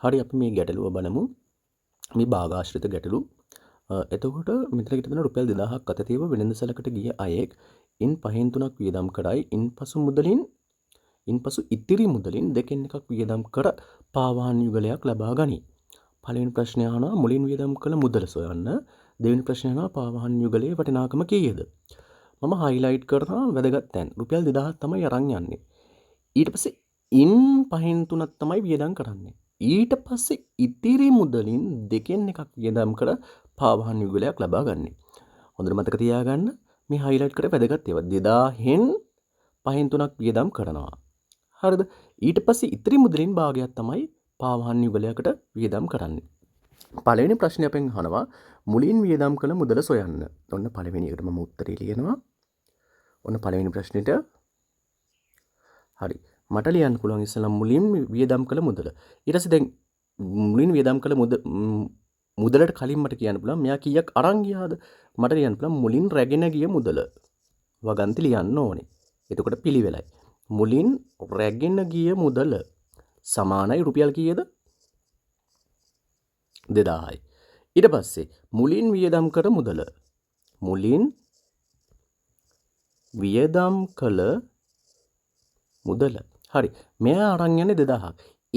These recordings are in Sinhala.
හරි අපි මේ ගැටලුව බලමු. මේ භාගාශ්‍රිත ගැටලු. එතකොට මෙතන හිටගෙන රුපියල් 2000ක් අත තියව වෙළඳසැලකට ගිය අයෙක් ඉන් පහෙන් තුනක් වියදම් කරයි. ඉන්පසු ඉතිරි මුදලින් දෙකෙන් එකක් වියදම් කර පාවාහන් යුගලයක් ලබා ගනී. පළවෙනි ප්‍රශ්නය අහනවා මුලින් වියදම් කළ මුදල සොයන්න. දෙවෙනි ප්‍රශ්නය අහනවා පාවාහන් යුගලයේ වටිනාකම කීයද? මම හයිලයිට් කරනවා වැදගත් තැන්. රුපියල් 2000ක් තමයි අරන් යන්නේ. ඊට පස්සේ ඉන් පහෙන් තුනක් තමයි වියදම් කරන්නේ. ඊට පස්සේ ඉතිරි මුදලින් දෙකෙන් එකක් වියදම් කර පාවාහන් යුගලයක් ලබා ගන්න. හොඳට මතක තියාගන්න මේ හයිලයිට් කර වැදගත් ඒවා. 2000න් පහෙන් තුනක් වියදම් කරනවා. හරිද? ඊට පස්සේ ඉතිරි මුදලින් භාගයක් තමයි පාවාහන් යුගලයකට වියදම් කරන්නේ. පළවෙනි ප්‍රශ්නේ අපෙන් අහනවා මුලින් වියදම් කළ මුදල සොයන්න. ඔන්න පළවෙනි එකට මම උත්තරේ ලියනවා. ඔන්න පළවෙනි ප්‍රශ්නෙට හරි. මට ලියන්න පුළුවන් ඉස්සෙල්ලා මුලින් වියදම් කළ මුදල. ඊට පස්සේ දැන් මුලින් වියදම් කළ මුදලට කලින් මට කියන්න පුළුවන් මෙයා කීයක් අරන් ගියාද? මට ලියන්න පුළුවන් මුලින් රැගෙන ගිය මුදල. වගන්ති ලියන්න ඕනේ. එතකොට පිළිවෙලයි. මුලින් රැගෙන ගිය මුදල සමානයි රුපියල් කීයද? 2000යි. ඊට පස්සේ මුලින් වියදම් කර මුදල. මුලින් වියදම් කළ මුදල. හරි. මෙයා අරන් යන්නේ 2000ක්.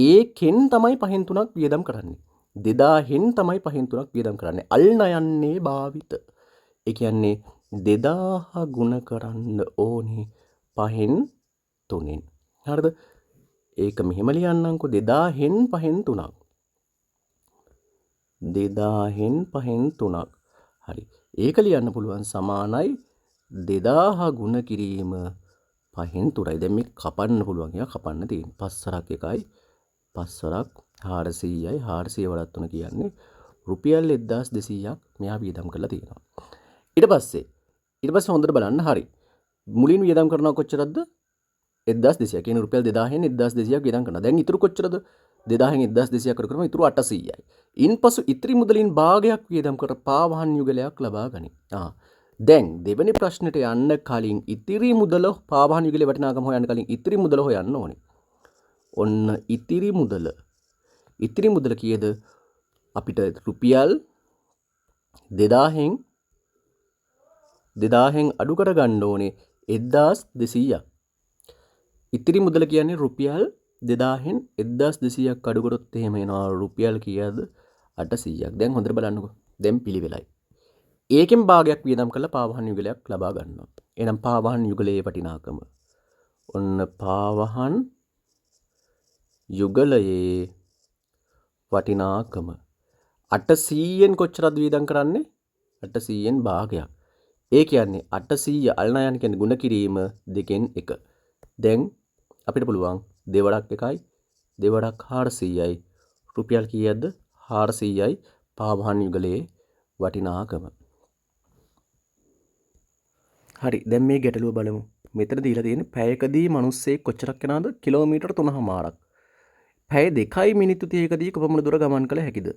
ඒකෙන් තමයි පහෙන් තුනක් වියදම් කරන්නේ. 2000න් තමයි පහෙන් තුනක් වියදම් කරන්නේ. අල්න යන්නේ භාවිත. ඒ කියන්නේ 2000 ගුණ කරන්න ඕනේ පහෙන් තුනෙන්. හරිද? ඒක මෙහෙම ලියන්නම්කෝ 2000න් පහෙන් තුනක්. 2000න් පහෙන් තුනක්. හරි. ඒක ලියන්න පුළුවන් සමානයි 2000 ගුණ කිරීම පහෙන් තුනයි. දැන් මේ කපන්න පුළුවන්. යා කපන්න තියෙන. 5 එකයි 5 400යි 400 වඩා 3 කියන්නේ රුපියල් 1200ක් මෙයා වියදම් කරලා තියෙනවා. ඊට පස්සේ හොඳට බලන්න. හරි. මුලින් වියදම් කරනවා කොච්චරද? 1200. කියන්නේ රුපියල් 2000න් 1200ක් වියදම් කරනවා. දැන් ඉතුරු කොච්චරද? 2000න් 1200ක් කර කරම ඉතුරු 800යි. ඉන්පසු ඉතිරි මුදලින් භාගයක් වියදම් කර පාවාහන් යුගලයක් ලබා ගනී. දැන් දෙවෙනි ප්‍රශ්නෙට යන්න කලින් ඉතිරි මුදල පාවාහන් යුගලේ වටිනාකම හොයන්න කලින් ඉතිරි මුදල හොයන්න ඕනේ. ඔන්න ඉතිරි මුදල. ඉතිරි මුදල කීයද? අපිට රුපියල් 2000න් අඩු කර ගන්න ඕනේ 1200ක්. ඉතිරි මුදල කියන්නේ රුපියල් 2000න් 1200ක් අඩු කරොත් එහෙම එනවා රුපියල් කීයද? 800ක්. දැන් හොඳට බලන්නකෝ. දැන් පිළිවෙලයි. ඒකෙන් භාගයක් වියදම් කරලා පාවාහන් යුගලයක් ලබා ගන්නවා. එහෙනම් පාවාහන් යුගලයේ වටිනාකම. ඔන්න පාවාහන් යුගලයේ වටිනාකම 800න් කොච්චරද වියදම් කරන්නේ? 800න් භාගයක්. ඒ කියන්නේ 800 අල්නයන් කියන්නේ ගුණ කිරීම දෙකෙන් එක. දැන් අපිට පුළුවන් දෙවඩක් 1යි දෙවඩක් 400යි රුපියල් කීයද? 400යි පාවාහන් යුගලයේ වටිනාකම. හරි. දැන් මේ ගැටලුව බලමු. මෙතන දීලා තියෙන්නේ පැයකදී මිනිස්සෙක් කොච්චරක් යනවද? කිලෝමීටර් 3මාරක්. පැය 2යි මිනිත්තු 30කදී කොපමණ දුර ගමන් කළ හැකිද?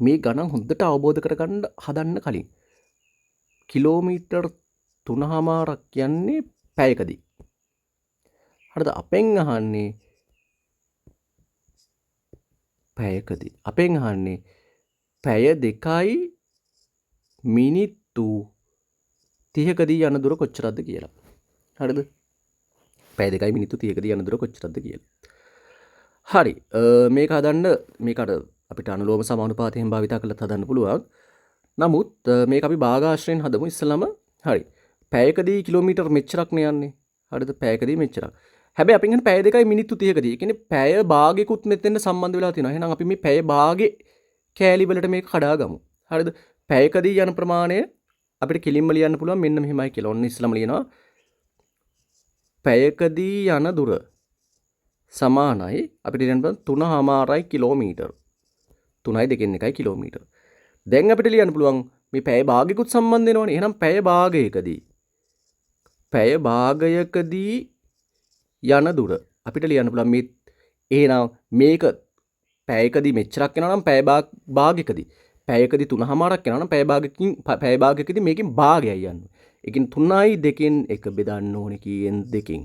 මේ ගණන් හොඳට අවබෝධ කරගන්න හදන්න කලින් කිලෝමීටර් 3මාරක් කියන්නේ පැයකදී. හරිද? අපෙන් අහන්නේ පැයකදී. අපෙන් අහන්නේ පැය 2යි මිනිත්තු 30කදී යන දුර කොච්චරද කියලා. හරිද? පැය 2යි මිනිත්තු 30කදී යන දුර කොච්චරද කියලා. හරි. මේක හදන්න මේකට අපිට අනුලෝම සමානුපාතයෙන් භාවිත කරලා හදන්න පුළුවන්. නමුත් මේක අපි භාගාශ්‍රයෙන් හදමු ඉස්සලම. හරි. පැයකදී කිලෝමීටර් මෙච්චරක් නේ යන්නේ. හරිද? පැයකදී මෙච්චරක්. හැබැයි අපි කියන්නේ පැය 2යි මිනිත්තු 30කදී. ඒ කියන්නේ පැය භාගෙකුත් මෙතෙන් සම්බන්ධ වෙලා තියෙනවා. එහෙනම් අපි මේ පැය භාගේ කෑලි වලට මේක කඩා ගමු. හරිද? පැයකදී යන ප්‍රමාණය අපිට කිලින්ම ලියන්න පුළුවන් මෙන්න මෙහෙමයි කියලා. ඔන්න ඉස්සලම ලියනවා. පැයකදී යන දුර සමානයි අපිට ලියන්න පුළුවන් 3මාරයි කිලෝමීටර්. 3යි දෙකෙන් එකයි කිලෝමීටර්. දැන් අපිට ලියන්න පුළුවන් මේ පැය භාගෙකුත් සම්බන්ධ වෙනවනේ. එහෙනම් පැය භාගයකදී යන දුර අපිට ලියන්න පුළුවන් මේ එහෙනම් මේක පැයකදී මෙච්චරක් යනවා නම් පැය භාගයකදී පැයකදී 3මාරක් යනවා නම් පැය භාගයකදී මේකෙන් භාගයයි යන්නේ. ඒ කියන්නේ 3යි 2න් 1 බෙදන්න ඕනේ කීයෙන් 2කින්.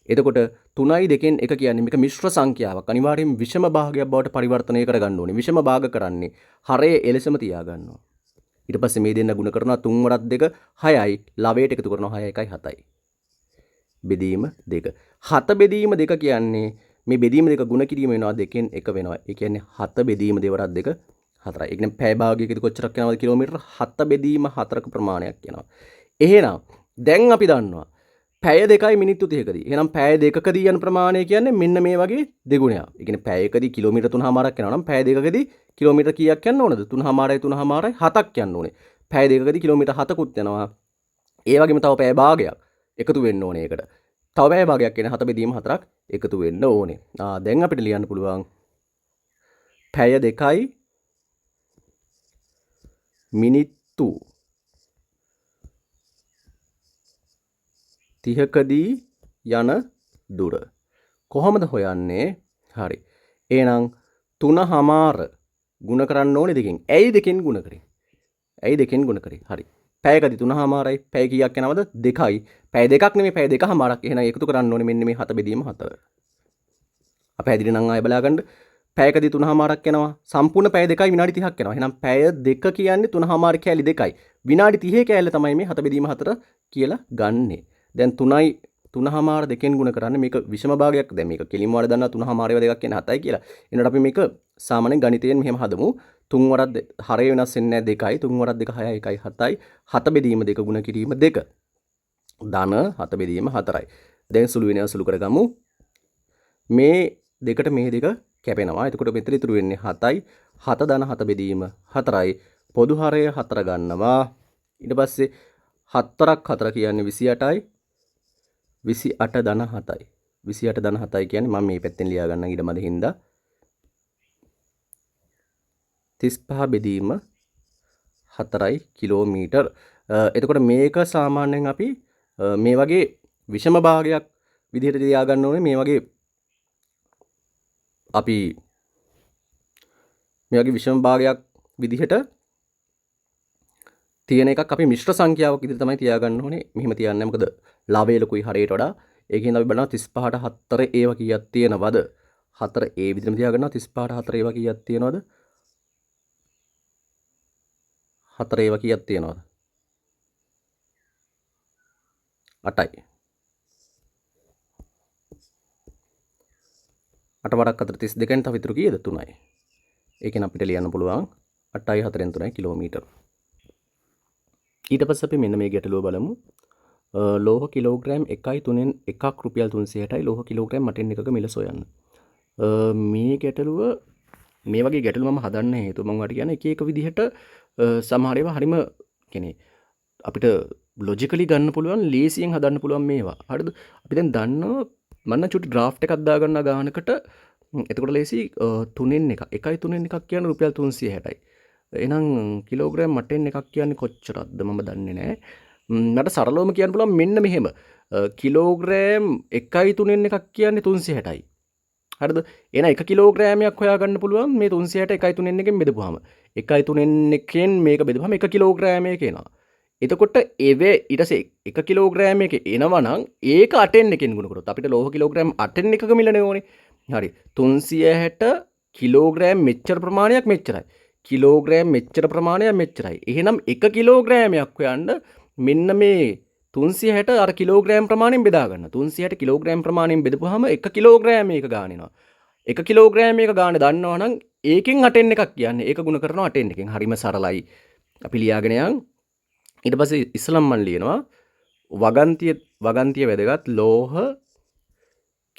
එතකොට 3යි 2න් 1 කියන්නේ මේක මිශ්‍ර සංඛ්‍යාවක්. අනිවාර්යෙන් විෂම භාගයක් බවට පරිවර්තනය කරගන්න ඕනේ. විෂම භාග කරන්නේ හරය එලෙසම තියාගන්නවා. ඊට පස්සේ මේ දෙන්න ගුණ කරනවා 3 වරක් 2 6යි. ලවයට එකතු කරනවා 6 1යි 7යි. බෙදීම 2. 7 බෙදීම 2 කියන්නේ මේ බෙදීම 2 ගුණ කිරීම වෙනවා 2න් 1 වෙනවා. ඒ කියන්නේ 7 බෙදීම 2 වරක් 2 4යි. ඒ කියන්නේ පැය භාගයකදී කොච්චරක් යනවද කිලෝමීටර 7 බෙදීම 4ක ප්‍රමාණයක් යනවා. එහෙනම් දැන් අපි දන්නවා පැය 2යි මිනිත්තු 30කදී. එහෙනම් පැය 2කදී යන ප්‍රමාණය කියන්නේ මෙන්න මේ වගේ දෙගුණයක්. ඒ කියන්නේ පැයකදී කිලෝමීටර 3මාරක් යනවා නම් පැය 2කදී කිලෝමීටර කීයක් යන්න ඕනද? 3මාරයි 3මාරයි 7ක් යන්න ඕනේ. පැය 2කදී කිලෝමීටර 7කුත් යනවා. ඒ වගේම තව පැය භාගයක් එකතු වෙන්න ඕනේ ඒකට. තව පැය භාගයක් කියන්නේ 7 බෙදීම 4ක් එකතු වෙන්න ඕනේ. දැන් අපිට ලියන්න පුළුවන් පැය 2යි මිනිත්තු 30කදී යන දුර කොහොමද හොයන්නේ? හරි. එහෙනම් 3මාර ගුණ කරන්න ඕනේ 2කින්. ඇයි 2කින් ගුණ කරේ? ඇයි 2කින් ගුණ කරේ? හරි. පැයකදී 3මාරයි. පැය කීයක් යනවද? 2යි. පැය 2ක් නෙමෙයි පැය 2මාරක්. එහෙනම් එකතු කරන්න ඕනේ මෙන්න මේ 7 බෙදීම 4. අපි හැදිරි නම් ආයෙ බලාගන්න. පැයකදී 3මාරක් යනවා. සම්පූර්ණ පැය 2යි විනාඩි 30ක් යනවා. එහෙනම් පැය 2 කියන්නේ 3මාර කෑලි 2යි. විනාඩි 30 කෑල්ල තමයි මේ 7 බෙදීම 4 කියලා ගන්නෙ. දැන් 3යි 3මාර 2කින් ගුණ කරන්නේ මේක විෂම භාගයක්. දැන් මේක කෙලින්ම වල දන්නවා 3මාර ඒවා දෙකක් කියන්නේ 7යි කියලා. එනකොට අපි මේක සාමාන්‍යයෙන් ගණිතයෙන් මෙහෙම හදමු. 3 වරක් හරය වෙනස් වෙන්නේ නැහැ 2යි. 3 වරක් 2 6යි 1යි 7යි. 7 බෙදීම 2 ගුණ කිරීම 2. ධන 7 බෙදීම 4යි. දැන් සුළු වෙනවා සුළු කරගමු. මේ දෙකට මේ දෙක කැපෙනවා. එතකොට මෙතන ඉතුරු වෙන්නේ 7යි. 7 ධන 7 බෙදීම 4යි. පොදු හරය 4 ගන්නවා. ඊට පස්සේ 4ක් 4 කියන්නේ 28යි. 28 ධන 7යි. 28 ධන 7යි කියන්නේ මම මේ පැත්තෙන් ලියා ගන්නම් ඊට මැද හින්දා 35 බෙදීම 4යි කිලෝමීටර්. එතකොට මේක සාමාන්‍යයෙන් අපි මේ වගේ විෂම භාගයක් විදිහට තියා ගන්න ඕනේ. මේ වගේ අපි මේ වගේ විෂම භාගයක් විදිහට තියෙන එකක් අපි මිශ්‍ර සංඛ්‍යාවක් විදිහට තමයි තියාගන්න ඕනේ. මෙහෙම තියන්නේ මොකද ලවයේ ලකුයි හරයට වඩා. ඒකෙන් අපි බලනවා 35ට 4 ඒව කීයක් තියෙනවද? 4 ඒ විදිහටම තියාගන්නවා. 35ට 4 ඒව කීයක් තියෙනවද? 4 ඒව කීයක් තියෙනවද? 8යි. 8 වරක් 4 32න් තව ඉතුරු කීයද? 3යි. ඒකෙන් අපිට ලියන්න පුළුවන් 8යි 4න් 3යි කිලෝමීටර්. ඊට පස්සේ අපි මෙන්න මේ ගැටලුව බලමු. ලෝහ කිලෝග්‍රෑම් 1යි 3න් 1ක් රුපියල් 360යි. ලෝහ කිලෝග්‍රෑම් 8න් 1ක මිල සොයන්න. මේ ගැටලුව මේ වගේ ගැටලු මම හදන්න හේතුව මම ඔයාලට කියන්නේ එක එක විදිහට සමහර ඒවා හරිම කියන්නේ අපිට ලොජිකලි ගන්න පුළුවන් ලේසියෙන් හදන්න පුළුවන් මේවා. හරිද? අපි දැන් දන්නවා මම චුටි ඩ්‍රාෆ්ට් එකක් දාගන්න ගානකට එතකොට ලේසි 3න් 1 1යි 3න් 1ක් කියන්නේ රුපියල් 360යි. එහෙනම් කිලෝග්‍රෑම් 8න් 1ක් කියන්නේ කොච්චරක්ද මම දන්නේ නැහැ. මට සරලවම කියන්න පුළුවන් මෙන්න මෙහෙම. කිලෝග්‍රෑම් 1යි 3න් 1ක් කියන්නේ 360යි. හරිද? එහෙනම් 1 කිලෝග්‍රෑමයක් හොයාගන්න පුළුවන් මේ 360 1යි 3න් 1කින් බෙදපුවාම. 1යි 3න් 1කින් මේක බෙදපුවාම 1 කිලෝග්‍රෑමයක එනවා. එතකොට එවේ ඊට පස්සේ 1 කිලෝග්‍රෑමයක එනවා නම් ඒක 8න් 1කින් ගුණ කරොත් අපිට ලෝහ කිලෝග්‍රෑම් 8න් 1ක මිලනේ ඕනේ. හරි. 360 කිලෝග්‍රෑම් මෙච්චර ප්‍රමාණයක් මෙච්චරයි. කිලෝග්‍රෑම් මෙච්චර ප්‍රමාණයක් මෙච්චරයි. එහෙනම් 1 කිලෝග්‍රෑමයක් හොයන්න මෙන්න මේ 360 අර කිලෝග්‍රෑම් ප්‍රමාණයෙන් බෙදා ගන්න. 360 කිලෝග්‍රෑම් ප්‍රමාණයෙන් බෙදපුවාම 1 කිලෝග්‍රෑමයක ගාන එනවා. 1 කිලෝග්‍රෑමයක ගාන දන්නවා නම් ඒකෙන් 8න් 1ක් කියන්නේ. ඒක ගුණ කරනවා 8න් 1කින්. හරිම සරලයි. අපි ලියාගෙන යන්. ඊට පස්සේ ඉස්සලම් මන් ලියනවා වගන්තිය වැදගත් ලෝහ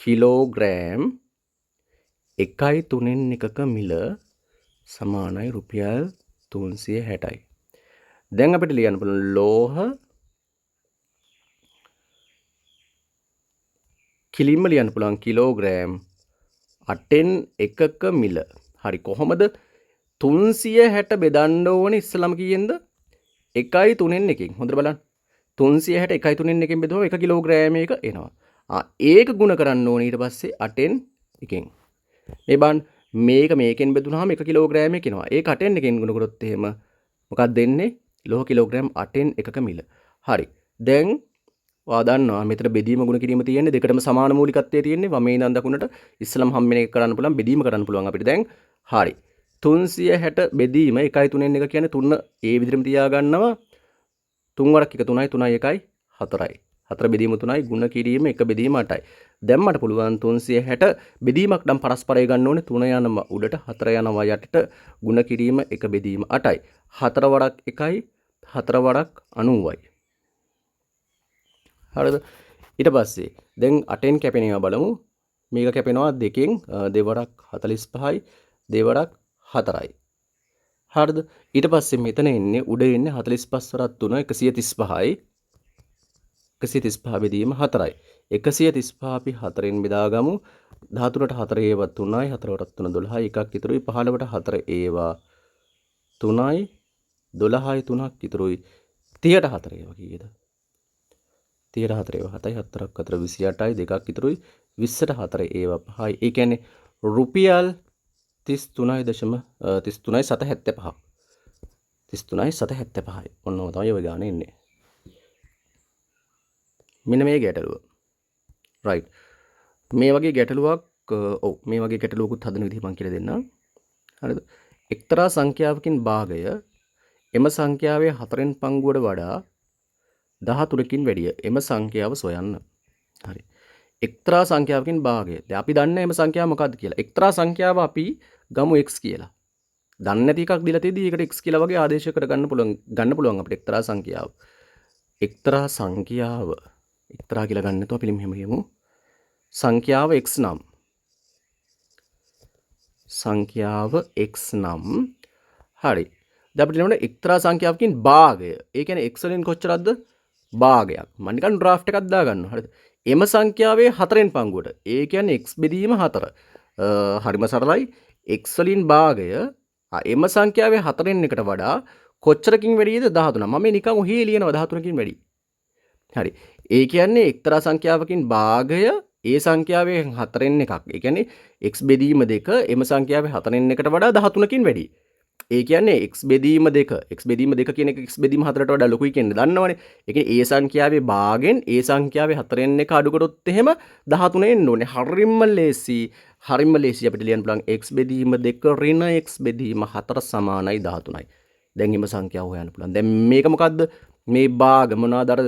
කිලෝග්‍රෑම් 1යි 3න් 1ක මිල සමානයි රුපියල් 360යි. දැන් අපිට ලියන්න පුළුවන් ලෝහ කිලින්ම ලියන්න පුළුවන් කිලෝග්‍රෑම් 8න් 1ක මිල. හරි කොහොමද 360 බෙදන්න ඕනේ ඉස්සලම කීයෙන්ද? 1යි 3න් 1කින්. හොඳට බලන්න. 360 1යි 3න් 1කින් බෙදුවම 1 කිලෝග්‍රෑමයක එනවා. ඒක ගුණ කරන්න ඕනේ ඊට පස්සේ 8න් 1කින්. මේ බලන්න මේක මේකෙන් බෙදුනහම 1 කිලෝග්‍රෑමයක එනවා. ඒක 8න් 1කින් ගුණ කරොත් එහෙම මොකක්ද දෙන්නේ? ලෝහ කිලෝග්‍රෑම් 8න් 1ක මිල. හරි. දැන් ඔයා දන්නවා මෙතන බෙදීම ගුණ කිරීම තියෙන්නේ දෙකටම සමාන මූලිකත්වයේ තියෙන්නේ වමේ ඉඳන් දකුණට ඉස්සලම් හම්බෙන එක කරන්න පුළුවන් බෙදීම කරන්න පුළුවන් අපිට දැන් හරි 360 බෙදීම 1යි 3න් 1 කියන්නේ 3 ඒ විදිහටම තියාගන්නවා 3 වරක් 1 3යි 3යි 1යි 4යි 4 බෙදීම 3යි ගුණ කිරීම 1 බෙදීම 8යි දැන් මට පුළුවන් 360 බෙදීමක් නම් පරස්පරය ගන්න ඕනේ 3 යනවා උඩට 4 යනවා යටට ගුණ කිරීම 1 බෙදීම 8යි 4 වරක් 1යි 4 වරක් 90යි හරිද ඊට පස්සේ දැන් 8න් කැපෙන ඒවා බලමු මේක කැපෙනවා 2කින් 2 වරක් 45යි 2 වරක් 4යි හරිද ඊට පස්සේ මෙතන එන්නේ උඩ එන්නේ 45 වරක් 3 135යි 135 බෙදීම 4යි 135 අපි 4න් බෙදාගමු 13ට 4 ඒවා 3යි 4 වරක් 3 12යි එකක් ඉතුරුයි 15ට 4 ඒවා 3යි 12යි 3ක් ඉතුරුයි 30ට 4 ඒවා කීයද 30ට 4 ඒවා 7යි 4ක් 4 28යි දෙකක් ඉතුරුයි 20ට 4 ඒවා 5යි ඒ කියන්නේ රුපියල් 33.75 33.75යි ඔන්නම තමයි ඔය ගාන එන්නේ මෙන්න මේ ගැටලුව රයිට් මේ වගේ ගැටලුවක් ඔව් මේ වගේ ගැටලුවකුත් හදන විදිහ මම කියලා දෙන්නම් හරිද එක්තරා සංඛ්‍යාවකින් භාගය එම සංඛ්‍යාවේ 4න් පංගුවට වඩා 13කින් වැඩිය එම සංඛ්‍යාව සොයන්න හරි එක්තරා සංඛ්‍යාවකින් භාගය දැන් අපි දන්නේ එම සංඛ්‍යාව මොකක්ද කියලා එක්තරා සංඛ්‍යාව අපි ගමු x කියලා දන්නේ නැති එකක් දීලා තියෙද්දි ඒකට x කියලා වගේ ආදේශයකට ගන්න පුළුවන් අපිට එක්තරා සංඛ්‍යාව එක්තරා කියලා ගන්න නැතුව අපි මෙහෙම කියමු සංඛ්‍යාව x නම් හරි දැන් අපිට එනවා එක්තරා සංඛ්‍යාවකින් භාගය ඒ කියන්නේ x වලින් කොච්චරක්ද භාගයක් මම නිකන් ඩ්‍රාෆ්ට් එකක් දාගන්නවා හරිද එම සංඛ්‍යාවේ 4න් පංගුවට ඒ කියන්නේ x බෙදීම 4 හරිම සරලයි x වලින් භාගය එම සංඛ්‍යාවේ 4න් එකට වඩා කොච්චරකින් වැඩිද 13 මම නිකන් ඔහේ ලියනවා 13කින් වැඩි හරි ඒ කියන්නේ එක්තරා සංඛ්‍යාවකින් භාගය ඒ සංඛ්‍යාවේ 4න් එකක් ඒ කියන්නේ x බෙදීම 2 එම සංඛ්‍යාවේ 4න් එකට වඩා 13කින් වැඩි ඒ කියන්නේ x බෙදීම 2 කියන එක x බෙදීම 4ට වඩා ලොකුයි කියන්නේ දන්නවනේ ඒ කියන්නේ ඒ සංඛ්‍යාවේ භාගෙන් ඒ සංඛ්‍යාවේ 4න් එක අඩු කරොත් එහෙම 13 එන්න ඕනේ හරිම ලේසි අපිට ලියන්න පුළුවන් x බෙදීම 2 ඍණ x බෙදීම 4 සමානයි 13යි දැන් එම සංඛ්‍යාව හොයන්න පුළුවන් දැන් මේක මොකද්ද මේ භාග මොනවාද අර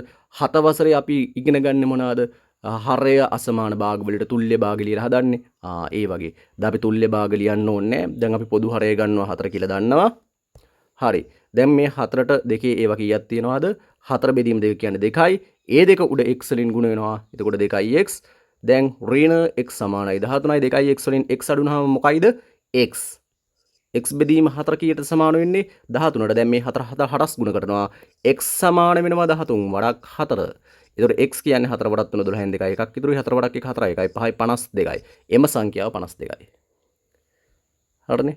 7 වසරේ අපි ඉගෙන ගන්න මොනවාද හරය අසමාන භාග වලට තුල්්‍ය භාග ලියලා හදන්නේ ඒ වගේ දැන් අපි තුල්්‍ය භාග ලියන්න ඕනේ දැන් අපි පොදු හරය ගන්නවා 4 කියලා දන්නවා හරි දැන් මේ 4ට දෙකේ ඒවා කීයක් තියෙනවද 4 බෙදීම 2 කියන්නේ 2යි ඒ දෙක උඩ x වලින් ගුණ වෙනවා එතකොට 2x දැන් ඍණ x සමානයි 13යි 2x වලින් x අඩුනහම මොකයිද x බෙදීම 4 කීයට සමාන වෙන්නේ 13ට දැන් මේ 4 හරස් ගුණ කරනවා x සමාන වෙනවා 13 වරක් 4 එතකොට x කියන්නේ 4 වරක් 3 12න් 2යි එකක් ඉතුරුයි 4 වරක් 1 4යි 1යි 5යි 52යි එම සංඛ්‍යාව 52යි හරිනේ